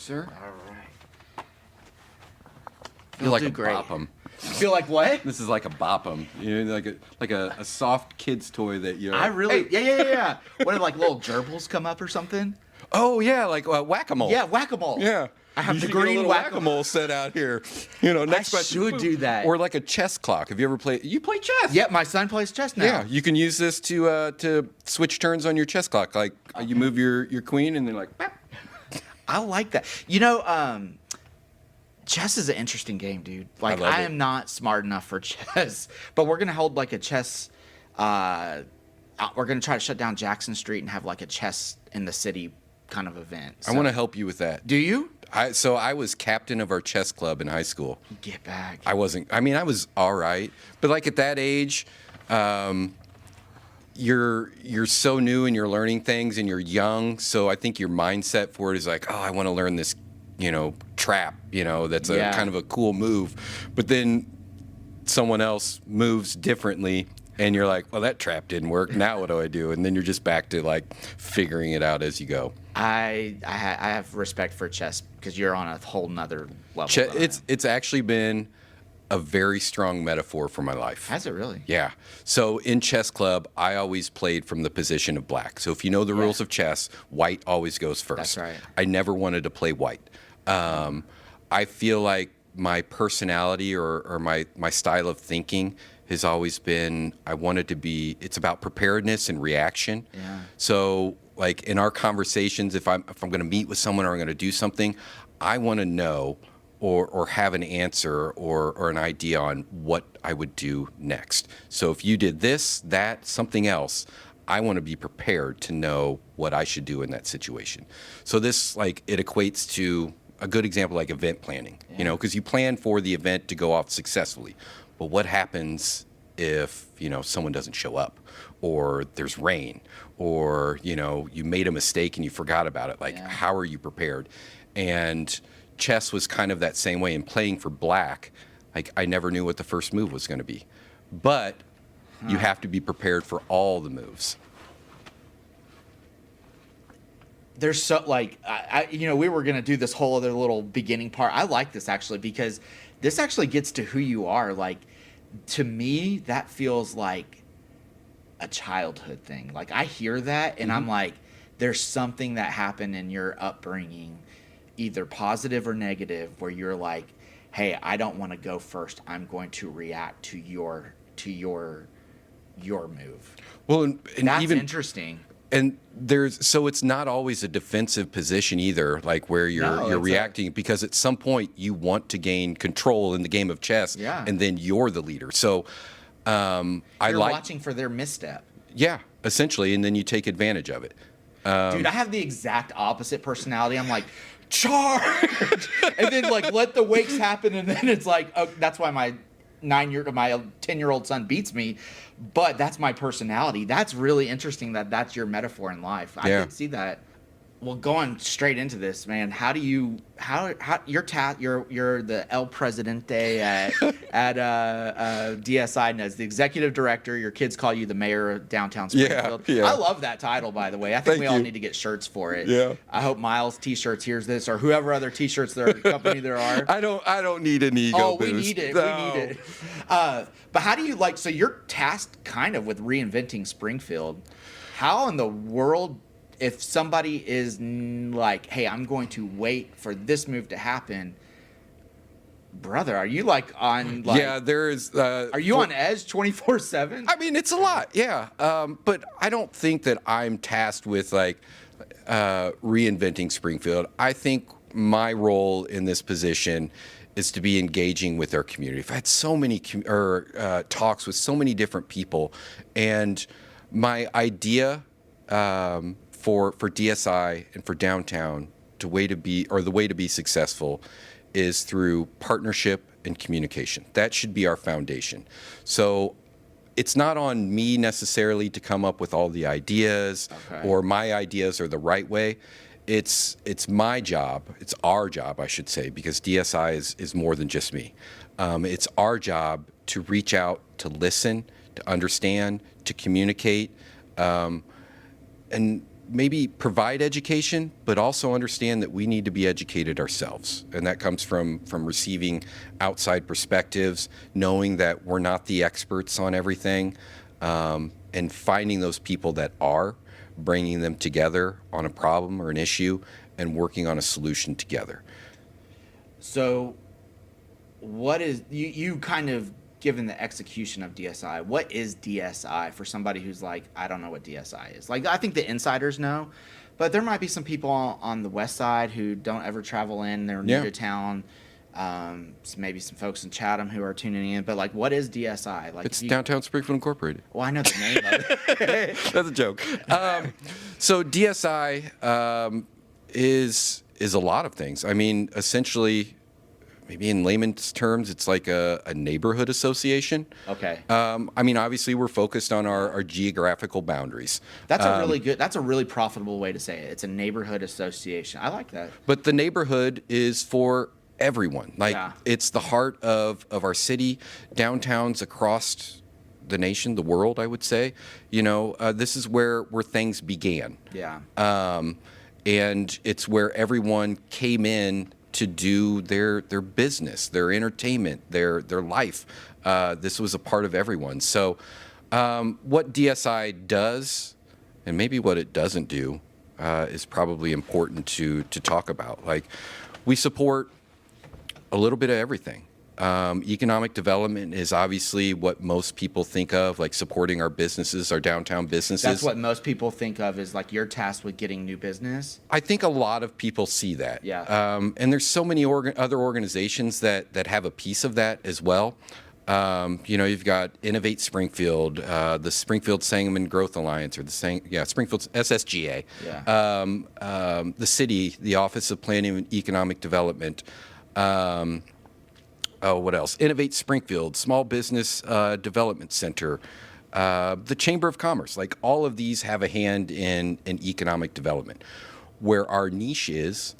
sir. All right. You'll like do a great. bop 'em. Feel like what? This is like a bop 'em. You know, like a soft kid's toy that you. I really, Hey. yeah. What if like little gerbils come up or something? Oh yeah, like whack-a-mole. Yeah, whack-a-mole. Yeah. I have You the should get a green little whack-a-mole. whack-a-mole set out here. You know, next I question. should do that. Or like a chess clock. Have you ever played? You play chess? Yeah, my son plays chess now. Yeah, you can use this to switch turns on your chess clock. Like you move your queen, and they're like. Bap. I like that. You know, chess is an interesting game, dude. Like, love I it. am not smart enough for chess, but we're gonna hold like a chess. We're gonna try to shut down Jackson Street and have like a chess in the city kind of event. I want to help you with that. Do you? So I was captain of our chess club in high school. Get back. I wasn't. I mean, I was all right, but like at that age, you're so new and you're learning things and you're young. So I think your mindset for it is like, oh, I want to learn this, trap. That's a Yeah. kind of a cool move. But then someone else moves differently, and you're like, well, that trap didn't work. Now what do I do? And then you're just back to like figuring it out as you go. I have respect for chess because you're on a whole nother level. than I am. It's actually been a very strong metaphor for my life. Has it really? Yeah. So in chess club, I always played from the position of black. So if you know the rules of chess, white always goes first. That's right. I never wanted to play white. I feel like my personality or my style of thinking has always been, it's about preparedness and reaction. Yeah. So like in our conversations, if I'm going to meet with someone or I'm going to do something, I want to know or have an answer or an idea on what I would do next. So if you did this, that, something else, I want to be prepared to know what I should do in that situation. So this, like, it equates to a good example like event planning, because you plan for the event to go off successfully. But what happens if, someone doesn't show up or there's rain or, you made a mistake and you forgot about it? Like, how are you prepared? And chess was kind of that same way. In playing for black, like, I never knew what the first move was going to be. But you have to be prepared for all the moves. There's so like we were gonna do this whole other little beginning part. I like this actually because this actually gets to who you are. Like, to me, that feels like a childhood thing. Like, I hear that and I'm like, there's something that happened in your upbringing, either positive or negative, where you're like, hey, I don't want to go first. I'm going to react to your move. Well, and That's even interesting. And so it's not always a defensive position either, like where you're reacting, because at some point you want to gain control in the game of chess, and then you're the leader. So You're watching for their misstep. Yeah, essentially, and then you take advantage of it. Dude, I have the exact opposite personality. I'm like, charge, and then like let the wakes happen, and then it's like, oh, that's why my 10-year-old son beats me. But that's my personality. That's really interesting that's your metaphor in life. I did see that. Well, going straight into this, man, how you're the El Presidente at DSI, and as the executive director, your kids call you the mayor of downtown Springfield. Yeah. I love that title, by the way. I think we all need to get shirts for it. Yeah. I hope Miles T-shirts hears this, or whoever other T-shirts company there are. I don't need an ego boost. We need it. No. We need it. But how do you so you're tasked kind of with reinventing Springfield. How in the world, if somebody is like, hey, I'm going to wait for this move to happen, brother, are you like on like... Yeah, there is... are you on edge 24/7? I mean, it's a lot, yeah. But I don't think that I'm tasked with like reinventing Springfield. I think my role in this position is to be engaging with our community. I've had so many talks with so many different people, and my idea for DSI and for downtown, the way to be successful is through partnership and communication. That should be our foundation. So it's not on me necessarily to come up with all the ideas, or my ideas are the right way. It's my job. It's our job, I should say, because DSI is more than just me. It's our job to reach out, to listen, to understand, to communicate, and maybe provide education, but also understand that we need to be educated ourselves. And that comes from receiving outside perspectives, knowing that we're not the experts on everything, and finding those people that are, bringing them together on a problem or an issue, and working on a solution together. So what is, you kind of given the execution of DSI, what is DSI for somebody who's like, I don't know what DSI is? Like, I think the insiders know, but there might be some people on the west side who don't ever travel in, they're new to town. Maybe some folks in Chatham who are tuning in, but like, what is DSI? Like, It's Downtown Springfield Incorporated. Well, I know the name of it. That's a joke. So DSI is a lot of things. I mean, essentially, maybe in layman's terms, it's like a neighborhood association. Okay. I mean, obviously, we're focused on our geographical boundaries. That's a really good, that's a really profitable way to say it. It's a neighborhood association. I like that. But the neighborhood is for everyone. Like, Yeah. it's the heart of our city, downtowns across the nation, the world, I would say. You know, this is where things began. Yeah. And it's where everyone came in to do their business, their entertainment, their life. This was a part of everyone. So what DSI does, and maybe what it doesn't do, is probably important to talk about. Like, we support a little bit of everything. Economic development is obviously what most people think of, like supporting our businesses, our downtown businesses. That's what most people think of is like you're tasked with getting new business. I think a lot of people see that. Yeah. And there's so many other organizations that have a piece of that as well. You know, you've got Innovate Springfield, the Springfield Sangamon Growth Alliance, or Springfield SSGA. Yeah. The city, the Office of Planning and Economic Development. What else? Innovate Springfield, Small Business Development Center, the Chamber of Commerce. Like, all of these have a hand in economic development. Where our niche is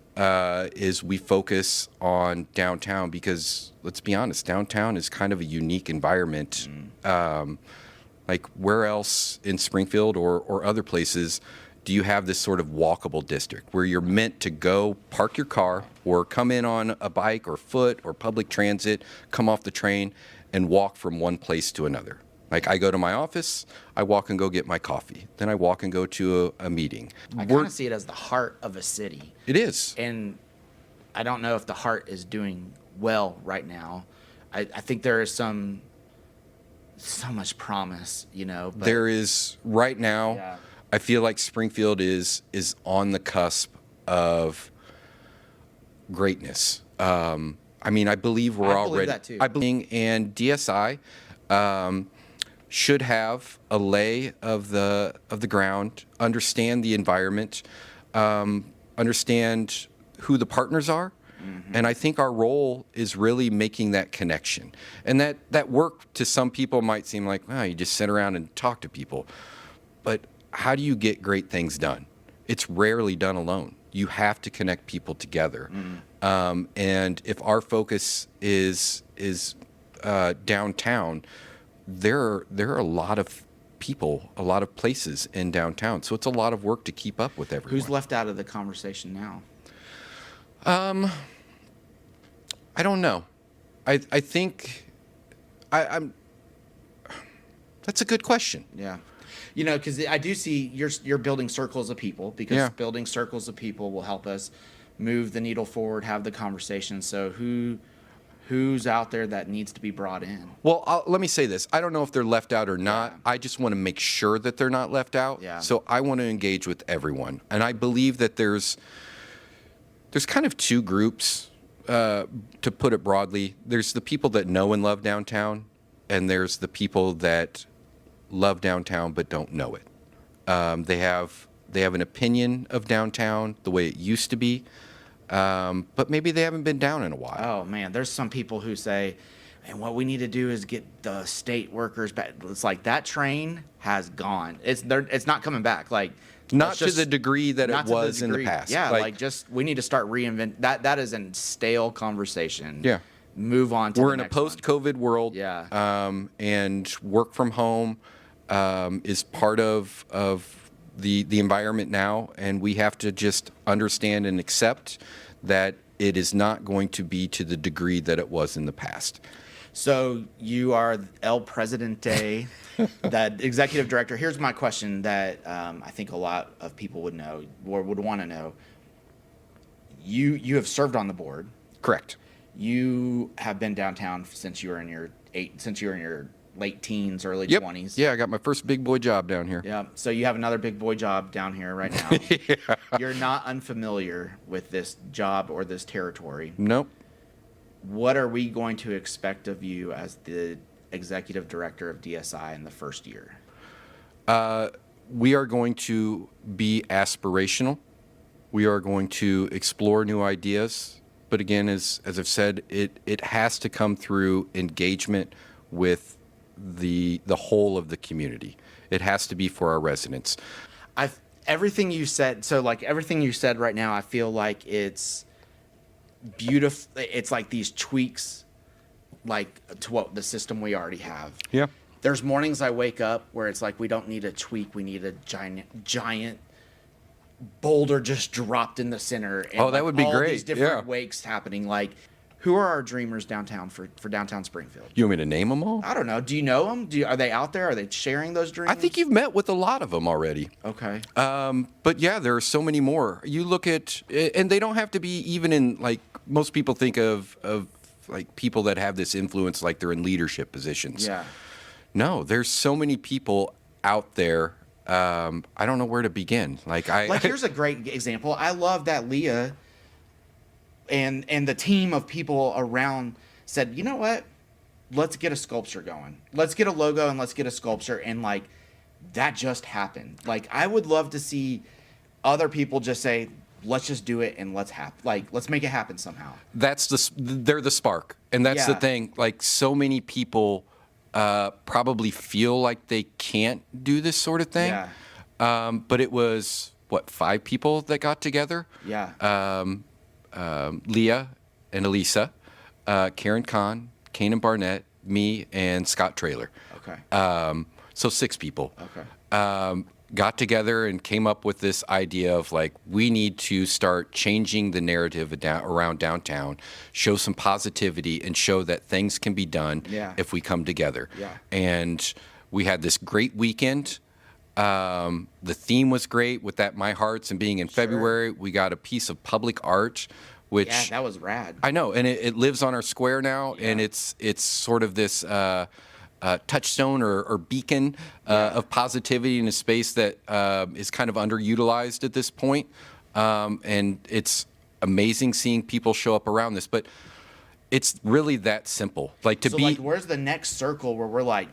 we focus on downtown because, let's be honest, downtown is kind of a unique environment. Like, where else in Springfield or other places do you have this sort of walkable district where you're meant to go park your car or come in on a bike or foot or public transit, come off the train, and walk from one place to another? Like, I go to my office, I walk and go get my coffee. Then I walk and go to a meeting. I kind of see it as the heart of a city. It is. And I don't know if the heart is doing well right now. I think there is so much promise, you know. But There is right now. Yeah. I feel like Springfield is on the cusp of greatness. I mean, I believe we're I believe already. that too. I believe, and DSI should have a lay of the ground, understand the environment, understand who the partners are. And I think our role is really making that connection. And that work to some people might seem like, you just sit around and talk to people. But how do you get great things done? It's rarely done alone. You have to connect people together. And if our focus is downtown, there are a lot of people, a lot of places in downtown. So it's a lot of work to keep up with everyone. Who's left out of the conversation now? I don't know. I think I'm. That's a good question. Yeah. You know, because I do see you're building circles of people, because building circles of people will help us move the needle forward, have the conversation. So who's out there that needs to be brought in? Well, let me say this. I don't know if they're left out or not. Yeah. I just want to make sure that they're not left out. Yeah. So I want to engage with everyone. And I believe that there's kind of two groups, to put it broadly. There's the people that know and love downtown, and there's the people that love downtown but don't know it. They have an opinion of downtown the way it used to be, but maybe they haven't been down in a while. Oh man, there's some people who say, "And what we need to do is get the state workers back." It's like that train has gone. It's not coming back. Like, Not let's to the degree that it was in the past. Yeah, like just we need to start reinvent that. That is a stale conversation. Yeah. Move on to We're the in a next one. post-COVID world. Yeah. And work from home is part of the environment now, and we have to just understand and accept that it is not going to be to the degree that it was in the past. So you are El Presidente, that executive director. Here's my question that I think a lot of people would know or would want to know. You have served on the board. Correct. You have been downtown since you were in your late teens, early Yep. 20s. Yeah, I got my first big boy job down here. Yeah. So you have another big boy job down here right now. Yeah. You're not unfamiliar with this job or this territory. Nope. What are we going to expect of you as the executive director of DSI in the first year? We are going to be aspirational. We are going to explore new ideas. But again, as I've said, it has to come through engagement with the whole of the community. It has to be for our residents. Everything you said, so like everything you said right now, I feel like it's beautiful. It's like these tweaks, like to what the system we already have. Yeah. There's mornings I wake up where it's like we don't need a tweak, we need a giant boulder just dropped in the center. And Oh, that would be all great. These different Yeah. wakes happening. Like, who are our dreamers downtown for downtown Springfield? You want me to name them all? I don't know. Do you know them? Are they out there? Are they sharing those dreams? I think you've met with a lot of them already. Okay. But yeah, there are so many more. You look at, and they don't have to be even in, like, most people think of like people that have this influence like they're in leadership positions. Yeah. No, there's so many people out there. I don't know where to begin. Like Here's a great example. I love that Leah and the team of people around said, you know what? Let's get a sculpture going. Let's get a logo and let's get a sculpture. And like that just happened. Like I would love to see other people just say, let's just do it and let's make it happen somehow. They're the spark, and that's the Yeah. thing. Like so many people probably feel like they can't do this sort of thing. Yeah. But it was 5 people that got together. Yeah. Leah and Elisa, Karen Kahn, Kanan Barnett, me, and Scott Traylor. Okay. So 6 people. Okay. Got together and came up with this idea of like, we need to start changing the narrative around downtown, show some positivity, and show that things can be done Yeah. if we come together. Yeah. And we had this great weekend. The theme was great with that My Hearts and being in February. We got a piece of public art, which Yeah, that was rad. I know, and it lives on our square now, and Yeah. it's sort of this touchstone or beacon of positivity in a space that is kind of underutilized at this point. And it's amazing seeing people show up around this, but it's really that simple. Like Where's the next circle where we're like,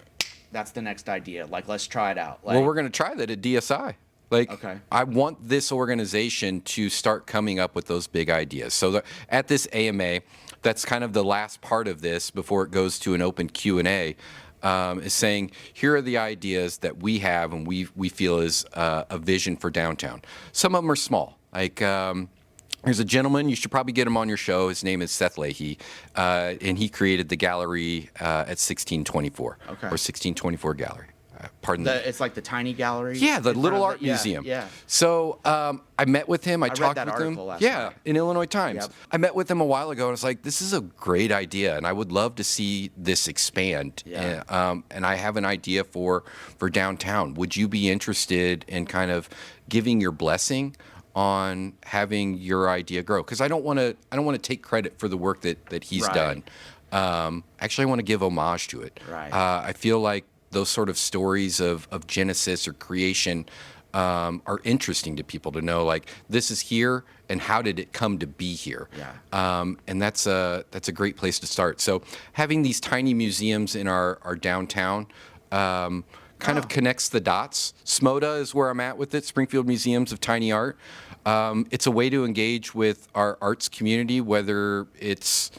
that's the next idea. Like, let's try it out. Like, well, we're going to try that at DSI. Like, Okay. I want this organization to start coming up with those big ideas. So at this AMA, that's kind of the last part of this before it goes to an open Q&A, is saying, here are the ideas that we have and we feel is a vision for downtown. Some of them are small. Like, there's a gentleman, you should probably get him on your show. His name is Seth Leahy, and he created the gallery at 1624, Okay. or 1624 Gallery. Pardon me. It's like the tiny gallery. Yeah, the in front little of art yeah, museum. Yeah. So I met with him. I read talked that with him. article last Yeah, night. in Illinois Times. Yep. I met with him a while ago, and I was like, "This is a great idea, and I would love to see this expand." Yeah. And I have an idea for downtown. Would you be interested in kind of giving your blessing on having your idea grow? Because I don't want to take credit for the work that he's Right. done. Actually, I want to give homage to it. Right. I feel like those sort of stories of Genesis or creation are interesting to people to know, like, this is here and how did it come to be here? Yeah. And that's a great place to start. So having these tiny museums in our downtown kind of connects the dots. SMODA is where I'm at with it, Springfield Museums of Tiny Art. It's a way to engage with our arts community, whether it's,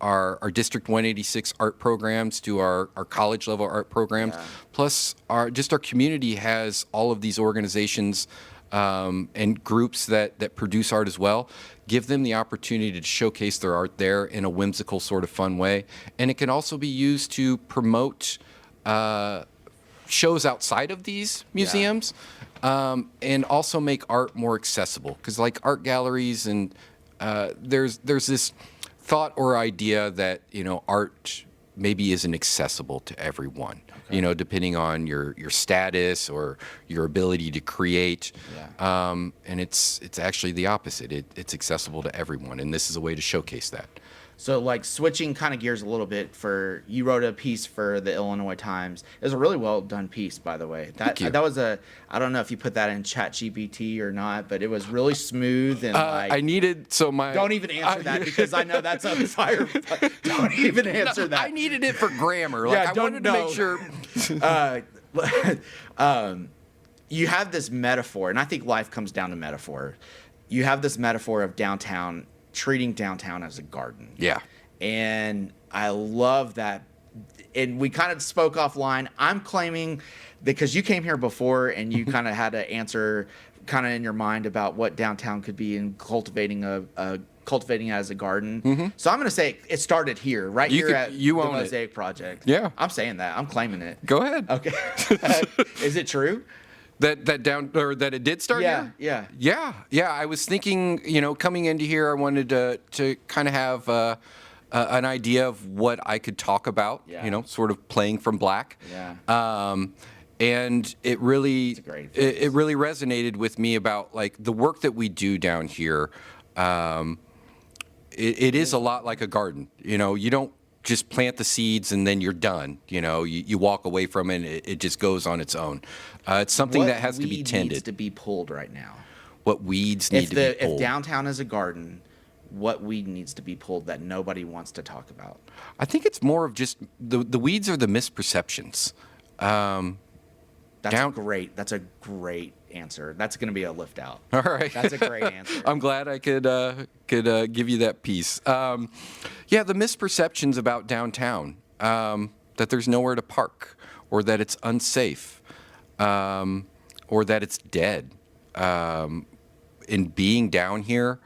our District 186 art programs to our college level art programs. Yeah. Plus, our community has all of these organizations and groups that produce art as well. Give them the opportunity to showcase their art there in a whimsical sort of fun way. And it can also be used to promote shows outside of these museums. and also make art more accessible. Because like art galleries and there's this thought or idea that art maybe isn't accessible to everyone. Okay. Depending on your status or your ability to create. Yeah. And it's actually the opposite. It's accessible to everyone, and this is a way to showcase that. So, like, switching kind of gears a little bit, you wrote a piece for the Illinois Times. It was a really well done piece, by the way. Thank you. That was I don't know if you put that in ChatGPT or not, but it was really smooth and I needed Don't even answer that because I know that's a fire. Don't even answer that. I needed it for grammar. Yeah, I wanted to make sure. You have this metaphor, and I think life comes down to metaphor. You have this metaphor of downtown, treating downtown as a garden. Yeah. And I love that. And we kind of spoke offline. I'm claiming, because you came here before and you kind of had to answer kind of in your mind about what downtown could be in cultivating cultivating it as a garden. Mm-hmm. So I'm going to say it started here, right at the Mosaic Project. Yeah. I'm saying that. I'm claiming it. Go ahead. Okay. Is it true? That it did start here? Yeah. I was thinking, coming into here, I wanted to kind of have an idea of what I could talk about. Yeah. Sort of playing from black. Yeah. And it really it really resonated with me about like the work that we do down here. It is a lot like a garden. You don't just plant the seeds and then you're done. You walk away from it and it just goes on its own. It's something that has to be tended. What needs to be pulled right now? What weeds need to be pulled? If downtown is a garden, what weed needs to be pulled that nobody wants to talk about? I think it's more of just the weeds are the misperceptions. That's a great answer. That's going to be a lift out. All right. That's a great answer. I'm glad I could give you that piece. The misperceptions about downtown, that there's nowhere to park, or that it's unsafe, or that it's dead. In being down here,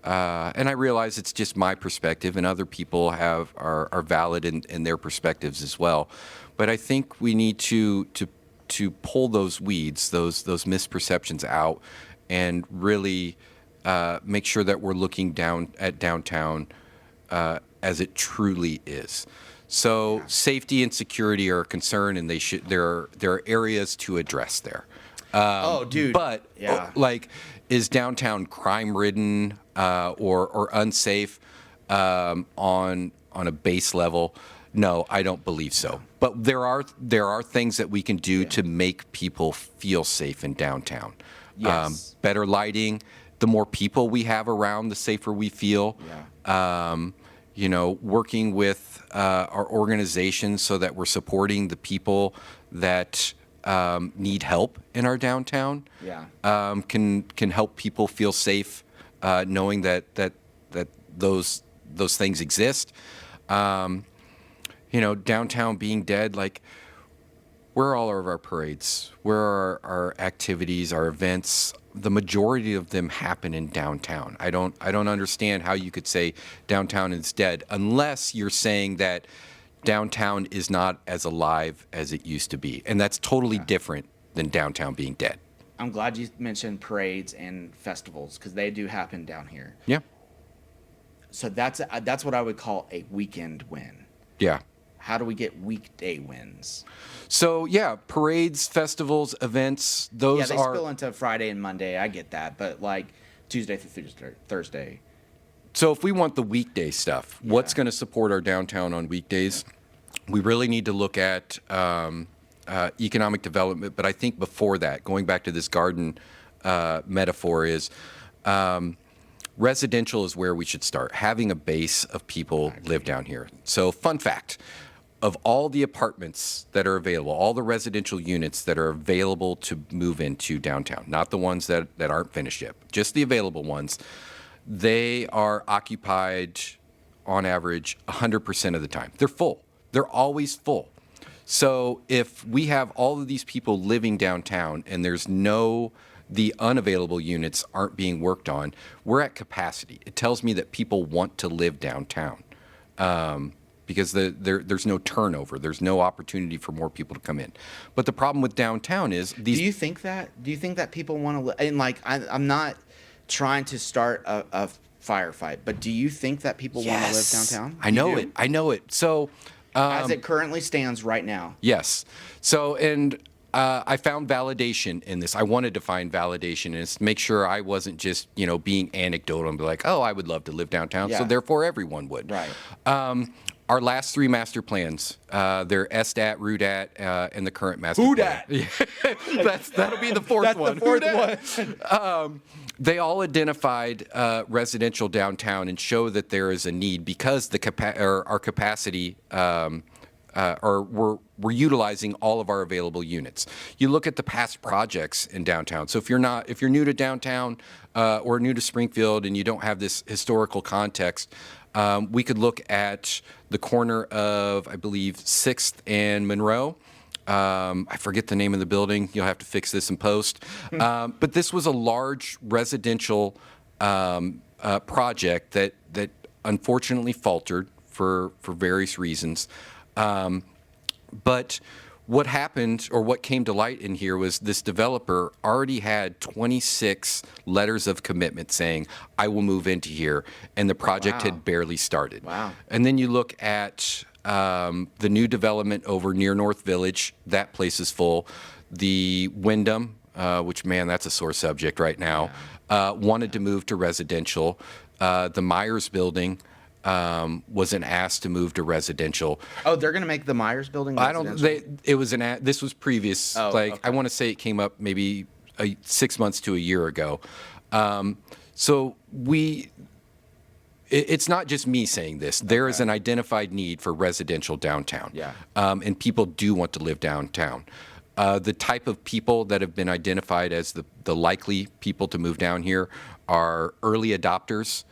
and I realize it's just my perspective, and other people are valid in their perspectives as well. But I think we need to pull those weeds, those misperceptions out, and really make sure that we're looking down at downtown as it truly is. So safety and security are a concern, and there are areas to address there. But is downtown crime-ridden or unsafe on a base level? No, I don't believe so. But there are things that we can do to make people feel safe in downtown. Yes. Better lighting. The more people we have around, the safer we feel. Yeah. Working with our organizations so that we're supporting the people that need help in our downtown. Yeah. Can help people feel safe, knowing that those things exist. Downtown being dead, like, where are all of our parades? Where are our activities, our events? The majority of them happen in downtown. I don't understand how you could say downtown is dead unless you're saying that downtown is not as alive as it used to be. And that's totally different than downtown being dead. I'm glad you mentioned parades and festivals because they do happen down here. Yeah. So that's what I would call a weekend win. Yeah. How do we get weekday wins? So, parades, festivals, events, those they are... spill into Friday and Monday. I get that. But, like, Tuesday through Thursday. So if we want the weekday stuff, what's going to support our downtown on weekdays? We really need to look at economic development. But I think before that, going back to this garden metaphor is... residential is where we should start. Having a base of people live down here. So, fun fact, of all the apartments that are available, all the residential units that are available to move into downtown, not the ones that aren't finished yet, just the available ones, they are occupied on average 100% of the time. They're full. They're always full. So if we have all of these people living downtown and the unavailable units aren't being worked on, we're at capacity. It tells me that people want to live downtown. because there's no turnover. There's no opportunity for more people to come in. But the problem with downtown is these. Do you think that? Do you think that people want to live? And like, I'm not trying to start a firefight, but do you think that people want to live downtown? I know it. I know it. So, as it currently stands right now. Yes. So, and I found validation in this. I wanted to find validation in this, make sure I wasn't just, being anecdotal and be like, oh, I would love to live downtown, so therefore everyone would. Right. Our last 3 master plans, they're SDAT, RUDAT, and the current master plan. That'll be the fourth one. That's the fourth one. They all identified residential downtown and show that there is a need because our capacity, or we're utilizing all of our available units. You look at the past projects in downtown. So if you're new to downtown or new to Springfield and you don't have this historical context, we could look at the corner of, I believe, 6th and Monroe. I forget the name of the building. You'll have to fix this in post. But this was a large residential project that unfortunately faltered for various reasons. But what happened, or what came to light in here, was this developer already had 26 letters of commitment saying, I will move into here, and the project had barely started. Wow. And then you look at the new development over near North Village. That place is full. The Wyndham, which, man, that's a sore subject right now, wanted to move to residential. The Myers building wasn't asked to move to residential. Oh, they're going to make the Myers building residential? This was previous. Okay. I want to say it came up maybe 6 months to a year ago. So it's not just me saying this. There is an identified need for residential downtown. Yeah. And people do want to live downtown. The type of people that have been identified as the likely people to move down here are early adopters,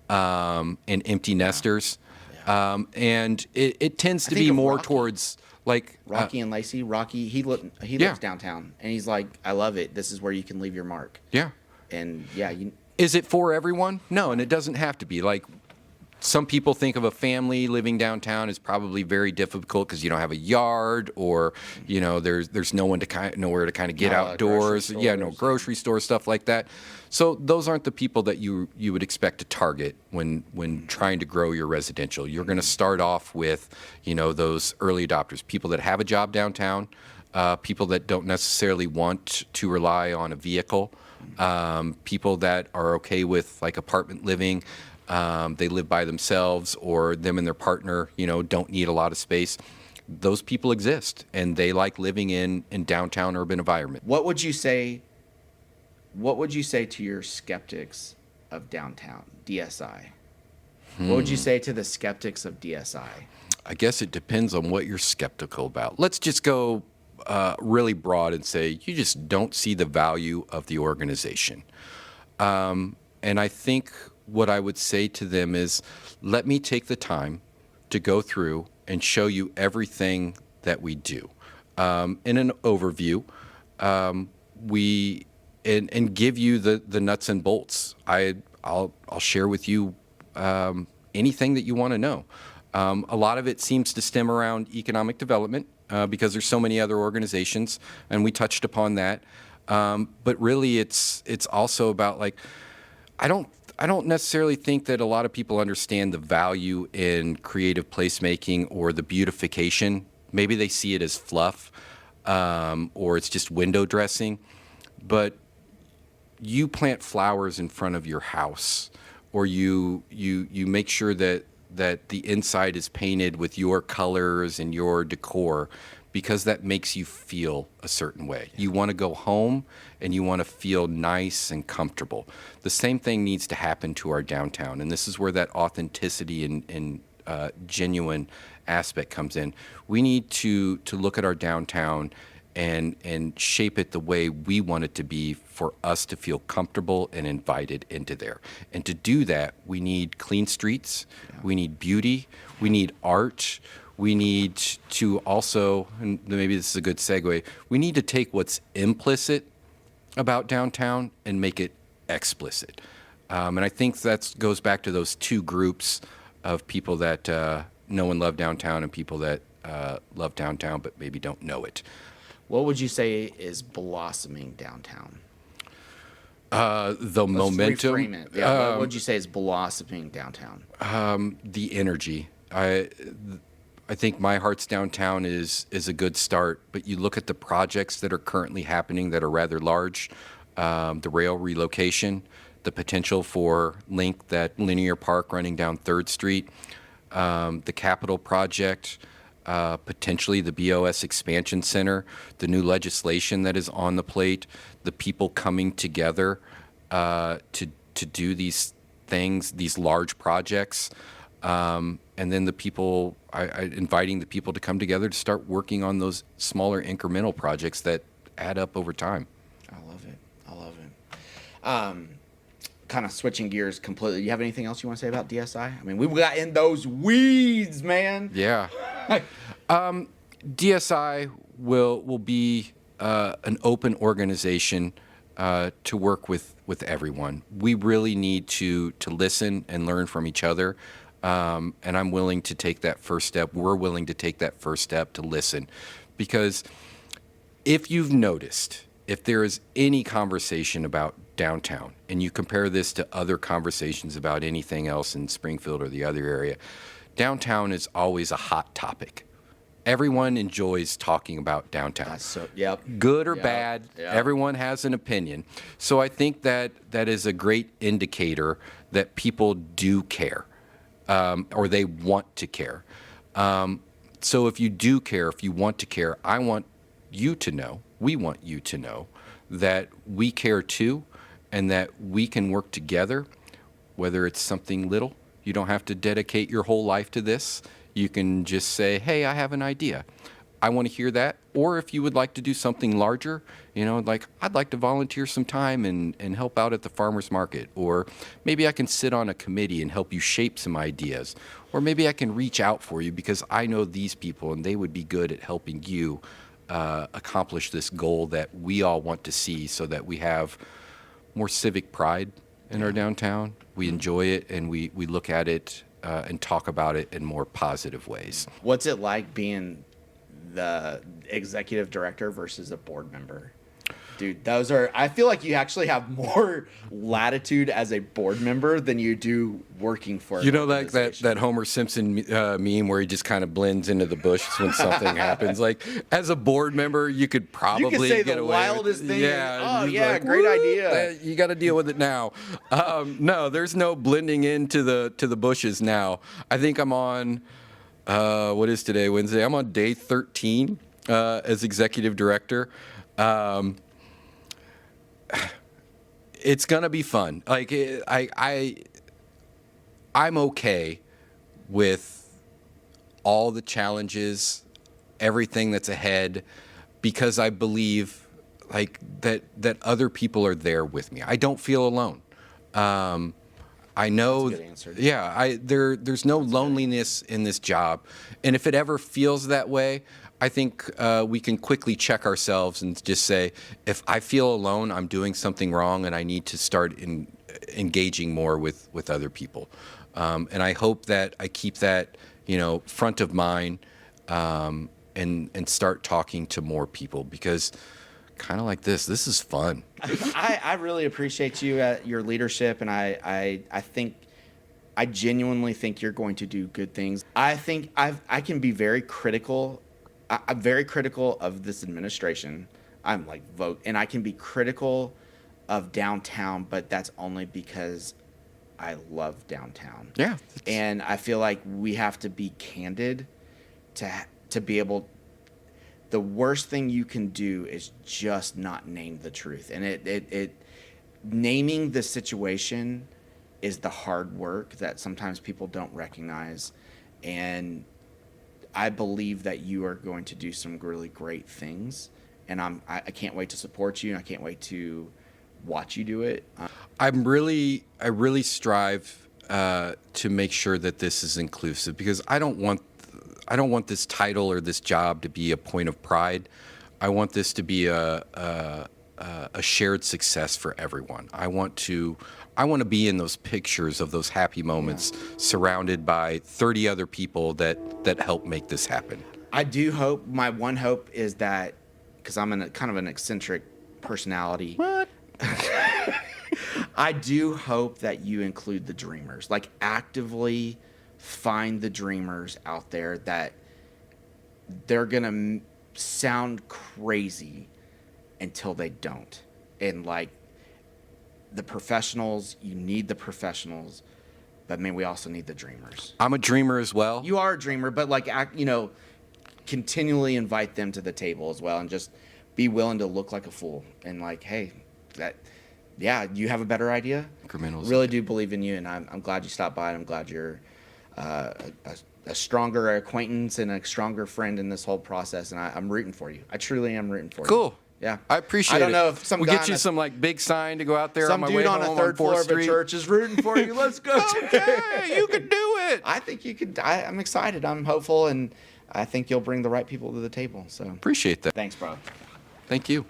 and empty nesters, and it tends to be more towards like Rocky and Lacey. Rocky, he lives downtown, and he's like, I love it. This is where you can leave your mark. Yeah, and is it for everyone? No, and it doesn't have to be. Like, some people think of a family living downtown as probably very difficult because you don't have a yard, or there's nowhere to kind of get outdoors. No grocery store, stuff like that. So those aren't the people that you would expect to target when trying to grow your residential. You're going to start off with those early adopters, people that have a job downtown, people that don't necessarily want to rely on a vehicle, people that are okay with like apartment living. They live by themselves, or them and their partner, don't need a lot of space. Those people exist, and they like living in downtown urban environment. What would you say to your skeptics of downtown, DSI? What would you say to the skeptics of DSI? I guess it depends on what you're skeptical about. Let's just go really broad and say you just don't see the value of the organization. And I think what I would say to them is, let me take the time to go through and show you everything that we do. In an overview, and give you the nuts and bolts. I'll share with you anything that you want to know. A lot of it seems to stem around economic development because there's so many other organizations, and we touched upon that. But really, it's also about, like, I don't necessarily think that a lot of people understand the value in creative placemaking or the beautification. Maybe they see it as fluff, or it's just window dressing. But you plant flowers in front of your house, or you make sure that the inside is painted with your colors and your decor, because that makes you feel a certain way. You want to go home and you want to feel nice and comfortable. The same thing needs to happen to our downtown, and this is where that authenticity and genuine aspect comes in. We need to look at our downtown and shape it the way we want it to be for us to feel comfortable and invited into there. And to do that, we need clean streets, we need beauty, we need art, we need to also, and maybe this is a good segue, we need to take what's implicit about downtown and make it explicit. And I think that goes back to those two groups of people that know and love downtown and people that love downtown but maybe don't know it. What would you say is blossoming downtown? The Let's momentum, reframe it. Yeah, what would you say is blossoming downtown? the energy. I think My Heart's Downtown is a good start, but you look at the projects that are currently happening that are rather large, the rail relocation, the potential for Link, that linear park running down 3rd Street, the Capitol project, potentially the BOS Expansion Center, the new legislation that is on the plate, the people coming together to do these things, these large projects, and then the people, inviting the people to come together to start working on those smaller incremental projects that add up over time. I love it. I love it. Kind of switching gears completely. You have anything else you want to say about DSI? I mean, we got in those weeds, man. Yeah. DSI will be an open organization to work with everyone. We really need to listen and learn from each other. And I'm willing to take that first step. We're willing to take that first step to listen. Because if you've noticed, if there is any conversation about downtown, and you compare this to other conversations about anything else in Springfield or the other area, downtown is always a hot topic. Everyone enjoys talking about downtown. Yep. Good or Yep. bad, Yep. everyone has an opinion. So I think that is a great indicator that people do care, or they want to care. So if you do care, if you want to care, I want you to know, we want you to know that we care too, and that we can work together, whether it's something little. You don't have to dedicate your whole life to this. You can just say, hey, I have an idea. I want to hear that. Or if you would like to do something larger, like I'd like to volunteer some time and help out at the farmer's market. Or maybe I can sit on a committee and help you shape some ideas. Or maybe I can reach out for you because I know these people and they would be good at helping you accomplish this goal that we all want to see, so that we have more civic pride in our downtown. We enjoy it, and we look at it and talk about it in more positive ways. What's it like being the executive director versus a board member? Dude, I feel like you actually have more latitude as a board member than you do working for an Like organization. that Homer Simpson meme where he just kind of blends into the bush when something happens. Like, as a board member, you could probably You can say get the away wildest with, thing. Yeah, Oh, just yeah, like, great "Woo, idea." You got to deal with it now. No, there's no blending into the bushes now. I think I'm on, what is today, Wednesday? I'm on day 13 as executive director. It's gonna be fun. Like, I'm okay with all the challenges, everything that's ahead, because I believe that other people are there with me. I don't feel alone. I know. That's a good answer. Yeah, there's no loneliness in this job, and if it ever feels that way, I think we can quickly check ourselves and just say, if I feel alone, I'm doing something wrong, and I need to start engaging more with other people. And I hope that I keep that, front of mind, and start talking to more people, because kind of like this is fun. I really appreciate your leadership, and I genuinely think you're going to do good things. I think I can be very critical. I'm very critical of this administration. I'm like vote, and I can be critical of downtown, but that's only because I love downtown. Yeah. And I feel like we have to be candid to be able. The worst thing you can do is just not name the truth, and it naming the situation is the hard work that sometimes people don't recognize. And I believe that you are going to do some really great things, and I can't wait to support you, and I can't wait to watch you do it. I really strive to make sure that this is inclusive, because I don't want this title or this job to be a point of pride. I want this to be a shared success for everyone. I want to be in those pictures of those happy moments, surrounded by 30 other people that help make this happen. I do hope, my one hope is that, because I'm kind of an eccentric personality. What? I do hope that you include the dreamers. Like, actively find the dreamers out there that they're going to sound crazy until they don't. And, like, the professionals, you need the professionals, but, man, we also need the dreamers. I'm a dreamer as well. You are a dreamer, but, like, continually invite them to the table as well, and just be willing to look like a fool. And, like, hey, you have a better idea. Incrementals. Really do believe in you, and I'm glad you stopped by, and I'm glad you're a stronger acquaintance and a stronger friend in this whole process, and I'm rooting for you. I truly am rooting for you. Cool. Yeah. I appreciate it. I don't know if we'll get you some like big sign to go out there on some my dude way on home a third floor 4th of a Street. church is rooting for you. Let's go. Okay, you can do it. I think you could. I'm excited. I'm hopeful, and I think you'll bring the right people to the table. So Appreciate that. thanks, bro. Thank you.